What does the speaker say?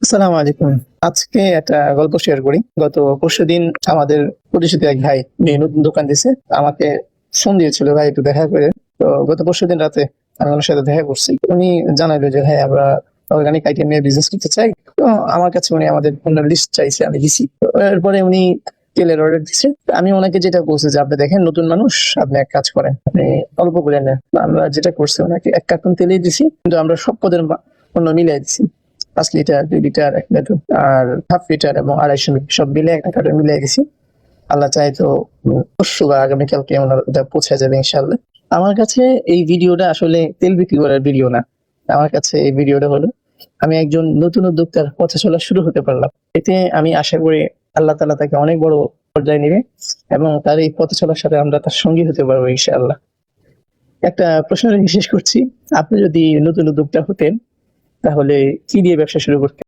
আসসালামু আলাইকুম। আজকে একটা গল্প শেয়ার করি। গত পরশুদিন আমাদের পরিচিত এক ভাই নতুন দোকান দিছে। আমাকে ফোন দিয়েছিল, ভাই একটু দেখা করে। তো গত পরশুদিন রাতে আমি ওনার সাথে দেখা করছি। উনি জানাইলো যে ভাই আমরা অর্গানিক আইটেম নিয়ে বিজনেস করতে চাই। তো আমার কাছে উনি আমাদের পণ্যের লিস্ট চাইছে, আমি দিছি। তো এরপরে উনি তেলের অর্ডার দিছে। আমি ওনাকে যেটা বলছি যে আপনি দেখেন নতুন মানুষ, আপনি এক কাজ করেন, আপনি অল্প করে নেন। আমরা যেটা করছি ওনাকে ১ কার্টন তেলেই দিছি, কিন্তু আমরা সব পদের পণ্য মিলাই দিছি। ৫ লিটার, ২ লিটার, ১ লিটার আর হাফ লিটার এবং ২৫০ সব মিলে একটা কার্টন মিলিয়ে গেছি। আল্লাহ চায় তো পরশু বা আগামীকালকে ওটা পৌঁছে যাবে ইনশাল্লাহ। আমার কাছে এই ভিডিওটা আসলে তেল বিক্রি করার ভিডিও না। আমার কাছে এই ভিডিওটা হলো আমি একজন নতুন উদ্যোক্তার পথে চলা শুরু হতে পারলাম। এতে আমি আশা করি আল্লাহ তাআলা তাকে অনেক বড় পর্যায়ে নিবে এবং তার এই পথে চলার সাথে আমরা তার সঙ্গী হতে পারবো ইনশাআল্লাহ। একটা প্রশ্ন রেখে শেষ করছি। আপনি যদি নতুন উদ্যোক্তা হতেন তাহলে কি দিয়ে ব্যবসা শুরু করতেন?